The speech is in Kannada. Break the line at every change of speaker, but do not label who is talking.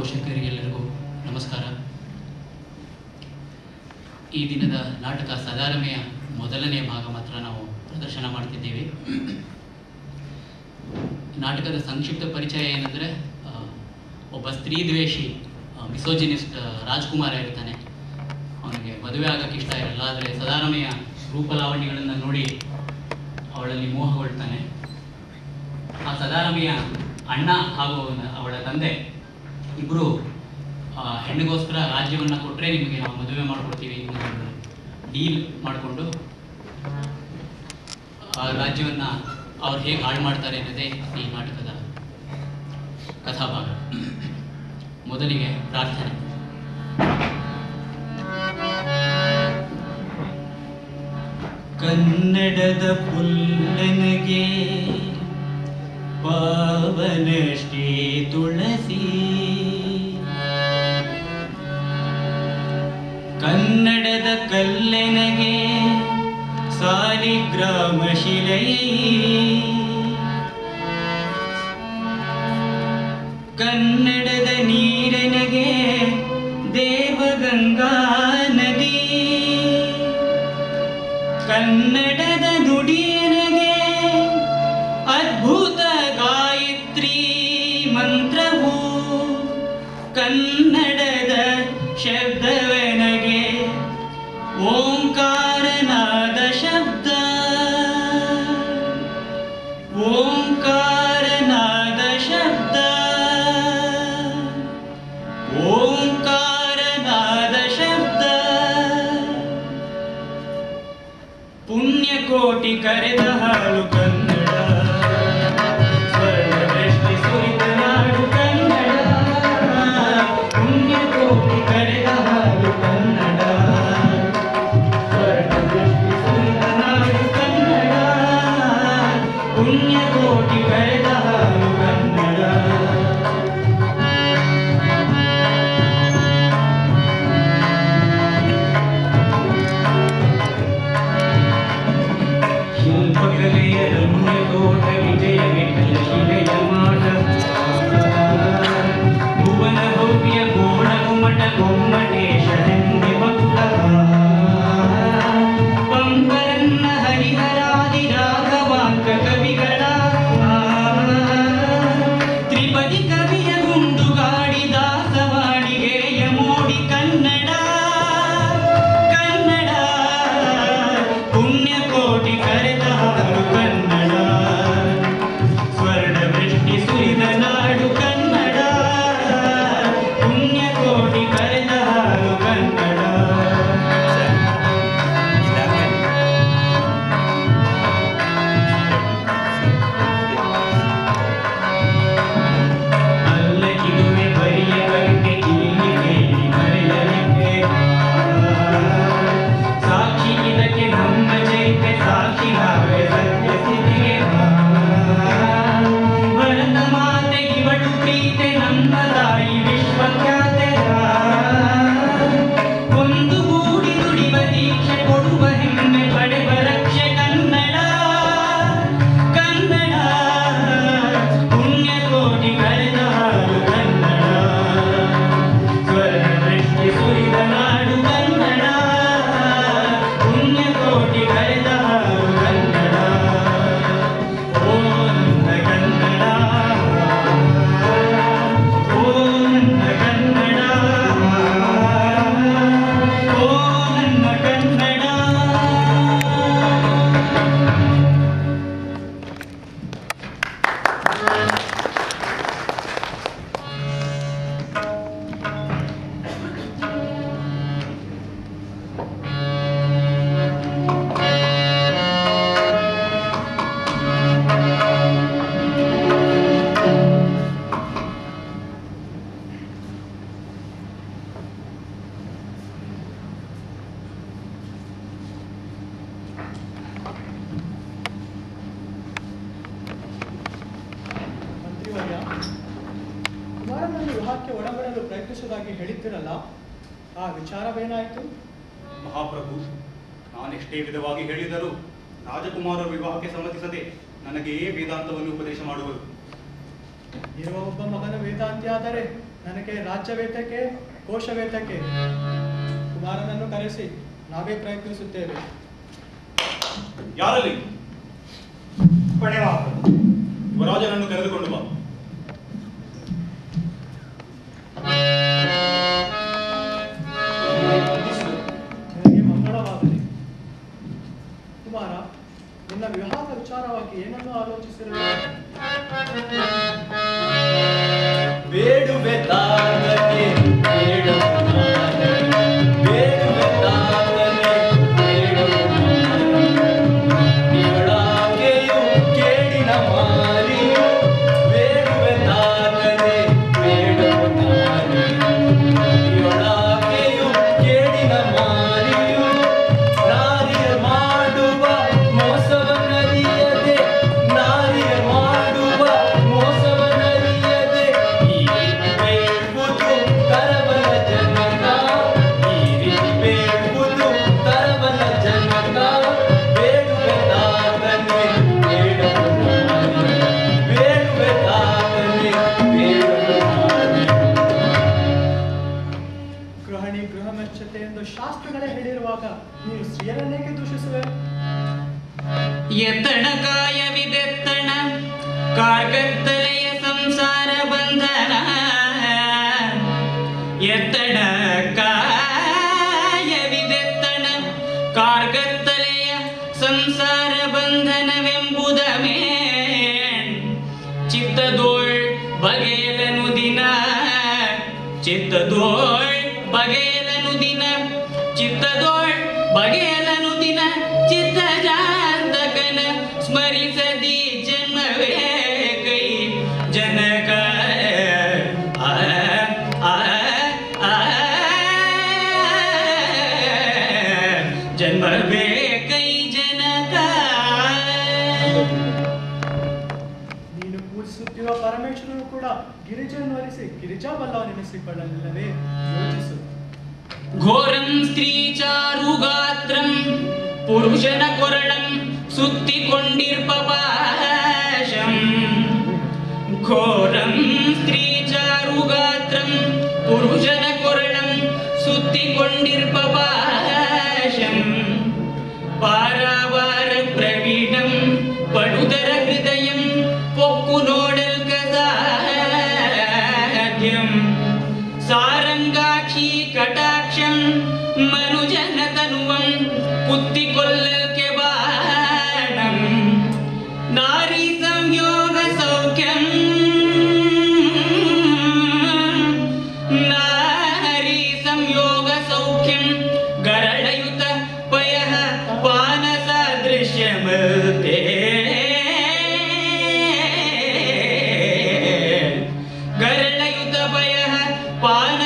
ಪೋಷಕರಿಗೆಲ್ಲರಿಗೂ ನಮಸ್ಕಾರ. ಈ ದಿನದ ನಾಟಕ ಸದಾರಮೆಯ ಮೊದಲನೇ ಭಾಗ ಮಾತ್ರ ನಾವು ಪ್ರದರ್ಶನ ಮಾಡ್ತಿದ್ದೀವಿ. ನಾಟಕದ ಸಂಕ್ಷಿಪ್ತ ಪರಿಚಯ ಏನಂದರೆ, ಒಬ್ಬ ಸ್ತ್ರೀ ದ್ವೇಷಿ ಮಿಸೋಜಿನಿಸ್ಟ್ ರಾಜ್ಕುಮಾರ ಇರ್ತಾನೆ. ಅವನಿಗೆ ಮದುವೆ ಆಗೋಕ್ಕೆ ಇಷ್ಟ ಇರಲ್ಲ. ಆದರೆ ಸದಾರಮೆಯ ರೂಪಲಾವಣ್ಯಗಳನ್ನು ನೋಡಿ ಅವಳಲ್ಲಿ ಮೋಹಗೊಳ್ತಾನೆ. ಆ ಸದಾರಮೆಯ ಅಣ್ಣ ಹಾಗೂ ಅವಳ ತಂದೆ ಇಬ್ಬರು ಹೆಣ್ಣಿಗೋಸ್ಕರ ರಾಜ್ಯವನ್ನು ಕೊಟ್ಟರೆ ನಿಮಗೆ ನಾವು ಮದುವೆ ಮಾಡಿಕೊಡ್ತೀವಿ ಅನ್ನೋ ಡೀಲ್ ಮಾಡಿಕೊಂಡು ಆ ರಾಜ್ಯವನ್ನು ಅವ್ರು ಹೇಗೆ ಹಾಳು ಮಾಡ್ತಾರೆ ಅನ್ನೋದೇ ಈ ನಾಟಕದ ಕಥಾಭಾಗ. ಮೊದಲಿಗೆ ಪ್ರಾರ್ಥನೆ. ಕನ್ನಡದ ಪುಲ್ಲನಿಗೆ ಪಾವನ ಶ್ರೀ ತುಳಸಿ, ಕನ್ನಡದ ಕಲ್ಲೆನಗೆ ಸಾಲಿಗ್ರಾಮ ಶಿಲೆ, ಕನ್ನಡದ ನೀರನೆಗೆ ದೇವಗಂಗಾ ನದಿ, ಕನ್ನಡದ ನುಡಿಯನಗೆ ಅದ್ಭುತ ಗಾಯತ್ರಿ ಮಂತ್ರವು, ಕನ್ನಡದ ಶಬ್ದವನಗೆ ಓಂಕಾರನಾದ ಶಬ್ದ, ಓಂಕಾರನಾದ ಶಬ್ದ, ಓಂಕಾರನಾದ ಶಬ್ದ. ಪುಣ್ಯಕೋಟಿ ಕರೆದ ಹಾಡು ಕನ್ನಡ, ಸ್ವರ್ಣದೃಷ್ಟಿ ಸುರಿದ ನಾಡು ಕನ್ನಡ. ಪುಣ್ಯಕೋಟಿ ಕರೆದ ಹಾಡು ಕನ್ನಡ, ಸ್ವರ್ಣದೃಷ್ಟಿ ಸುರಿದ ನಾಡು ಕನ್ನಡ. ಪುಣ್ಯಕೋಟಿ ಕರೆದ ಹಾಡು ಕನ್ನಡ. ಶಿಲ್ಪಕಲೆಯ ರಮ್ಯ ತೋಟ, ವಿಜಯ ವಿಠಲ ಶಿಲೆಯ ಮಾಟ, ಭುವನ ಭವ್ಯ ಗೋಣ ಗುಮ್ಮಟ ಗೊಮ್ಮಟೇಶ ಹೆಂಗೆ ಭಕ್ತ, ಪಂಪರನ್ನ ಹರಿಹರಾದಿ ರಾಘವಾಂಕ ಕವಿಗಳ ತ್ರಿಪದಿ ಕವಿಯ ಗುಂಡುಗಾಡಿ ದಾಸವಾಣಿಗೆಯ ಮೋಡಿ ಕನ್ನಡ, ಕನ್ನಡ. ಪುಣ್ಯಕೋಟಿ ಕರೆದ ಹಾಡು ಕನ್ನಡ, ಸ್ವರ್ಣವೃಷ್ಟಿ ಸುರಿದ ನಾಡು ಕನ್ನಡ. ಪುಣ್ಯಕೋಟಿ ಕರೆದ ಹಾಡು ಕನ್ನಡ. ಅಲ್ಲಗಿರುವೆ ಬರಿಯ ಕವಿತೆ ಇಲ್ಲಿ ಕೇಳಿ ಮರೆಯಲಿಕ್ಕೆ, ಸಾಕ್ಷಿ ಇದಕ್ಕೆ ನಮ್ಮ ಚೈತೆ, ಸಾಕ್ಷಿ ನಾವೇ ಸತ್ಯ ಸ್ಥಿತಿಗೆ. ಭರತ ಮಾತೆ ಇವಳು ಪ್ರೀತೆ, ನಮ್ಮ ತಾಯಿ ವಿಶ್ವಖ್ಯಾತೆ. ಒಂದು ಗೂಡಿ ದುಡಿವ ದೀಕ್ಷೆ ಕೊಡುವ ಹೆಮ್ಮೆ ಪಡೆವ ರಕ್ಷೆ ಕನ್ನಡ, ಕನ್ನಡ. ಪುಣ್ಯಕೋಟಿ ಕರೆದ ಹಾಡು ಕನ್ನಡ, ಸ್ವರ್ಣದೃಷ್ಟಿ ಸುರಿದ ನಾಡು ಕನ್ನಡ. ಪುಣ್ಯಕೋಟಿ ಕರೆದ ಹಾಡು ಕನ್ನಡ. ಓ ನನ್ನ ಕನ್ನಡ, ಓ ನನ್ನ ಕನ್ನಡ, ಓ ನನ್ನ ಕನ್ನಡ.
ಮಂತ್ರಿವರ್ಯ, ಕುಮಾರನನ್ನು ವಿವಾಹಕ್ಕೆ ಒಳಪಡಲು ಪ್ರಯತ್ನಿಸುವುದಾಗಿ ಹೇಳಿದ್ದಿರಲ್ಲ, ಆ ವಿಚಾರವೇನಾಯಿತು?
ಮಹಾಪ್ರಭು, ನಾನೆಷ್ಟೇ ವಿಧವಾಗಿ ಹೇಳಿದರೂ ರಾಜಕುಮಾರರ ವಿವಾಹಕ್ಕೆ ಸಮ್ಮತಿಸದೆ ನನಗೇ ವೇದಾಂತವನ್ನು ಉಪದೇಶ ಮಾಡುವರು.
ಇರುವ ಒಬ್ಬ ಮಗನ ವೇದಾಂತಿ ಆದರೆ ನನಗೆ ರಾಜ್ಯವೇತಕ್ಕೆ ಕೋಶವೇತಕ್ಕೆ ಕುಮಾರನನ್ನು ಕರೆಸಿ ನಾವೇ ಪ್ರಯತ್ನಿಸುತ್ತೇವೆ.
ಯಾರಲ್ಲಿ?
ಪಡೆವಾ
ಯುವರಾಜನನ್ನು ಕರೆದುಕೊಂಡು ಬಾ.
ನಿನಗೆ ಮಂಗಳವಾಗಲಿ. ಕುಮಾರ, ನಿನ್ನ ವಿವಾಹದ ವಿಚಾರವಾಗಿ ಏನನ್ನು ಆಲೋಚಿಸಿರುವೆ?
ಬೇಡುವೆ ತಾತನೆ ಬೇಡುವೆ ಬೇಡುವೆ ತಾತನೆ ಬೇಡುವೆ ನಿಯೊಳಾಗೆಯು ಕೇಡಿನ ಮಾರಿಯು ಬೇಡುವೆ ತಾತನೆ ಬೇಡುವೆ ನಿಯೊಳಾಗೆಯು ಕೇಡಿನ ಮಾರಿಯು ನಾರಿಯ ಮಾಡುವ ಮೋಸವನ್ನರಿಯದೆ ನಾರಿಯ ಮಾಡುವ ಮೋಸವನ್ನರಿಯದೆ ಈ ರೀತಿ ಬೇಡುವುದು ತರಬಲ ಜನಕ ಈ ರೀತಿ ಬೇಡುವುದು ತರಬಲ ಜನಕ ಬೇಡುವೆ ತಾತನೆ ಬೇಡುವೆ ಬೇಡುವೆ ತಾತನೆ ಬೇಡುವೆ
ಗೃಹಿಣಿ ಗೃಹಮೆಚ್ಚತೆ ಎಂದು ಶಾಸ್ತ್ರಗಳೇ ಹೇಳಿರುವಾಗ ನೀನು ಸ್ತ್ರೀಯರನ್ನೇಕೆ ದೂಷಿಸುವೆ?
ಎತ್ತಣ ಕಾಯವಿದೆತ್ತಣ ಕಾರ್ಗತ್ತಲೆಯ ಸಂಸಾರ ಬಂಧನ ಎತ್ತಣ ಕಾಯವಿದೆತ್ತಣ ಕಾರ್ಗತ್ತಲೆಯ ಸಂಸಾರ ಬಂಧನವೆಂಬುದ ಮೇಣ್ ಚಿತ್ತದೋಳ್ ಬಗೆಯಲನು ದಿನ ಚಿತ್ತದೋಳ್ ಬಗೆಯಲನು ದಿನ ಚಿತ್ತದೋಳ್ ಬಗೆಯಲನು ದಿನ ಚಿತ್ತ ಜಾತಕನ ಸ್ಮರಿಸದಿ ಜನ್ಮವೇ ಕೈ ಜನಕ ಆ ಆ ಆ ಜನ್ಮವೇ ಕೈ ಜನಕ.
ನೀನು ಪೂಜಿಸುತ್ತಿರುವ ಪರಮೇಶ್ವರನು ಕೂಡ ಗಿರಿಜನ್ನು ವರಿಸಿ ಗಿರಿಜಾಬಲ್ಲವನೆನಿಸಿಕೊಳ್ಳಲಿಲ್ಲವೇ? ಯೋಚಿಸು.
ಘೋರಂ ಸ್ತ್ರೀಚಾರುಗಾತ್ರಂ ಪುರುಷನ ಕೊರಳಂ ಸುತ್ತಿಕೊಂಡಿರ್ಪ ಪಾಶಂ ಘೋರಂ ಸ್ತ್ರೀಚಾರುಗಾತ್ರಂ ಪುರುಷನ ಕೊರಳಂ ಸುತ್ತಿಕೊಂಡಿರ್ಪ ಪಾಶಂ ಪಾರಾವಾರ ಪ್ರವೀಣಂ ಪಡುದರ ಹೃದಯಂ ಪೊಕ್ಕು ನೋಡಲ್ ಕಸಾಧ್ಯಂ ಸಾರಂಗಾಕ್ಷಿ ಕಟಾಕ್ಷಂ ಮನುಜನ ತನುವಂ ಕುತ್ತಿಕೊಳ್ಳಲ್ಕೆ ಬಾಣಂ ನಾರಿ ಸಂಯೋಗ ಸೌಖ್ಯಂ ನಾರಿ ಸಂಯೋಗ ಸೌಖ್ಯಂ ಗರಳಯುತ ಪಯಃ ಪಾನ ಸಾದೃಶ್ಯಮತೆ ಗರಳಯುತ ಪಯಃ ಪಾನ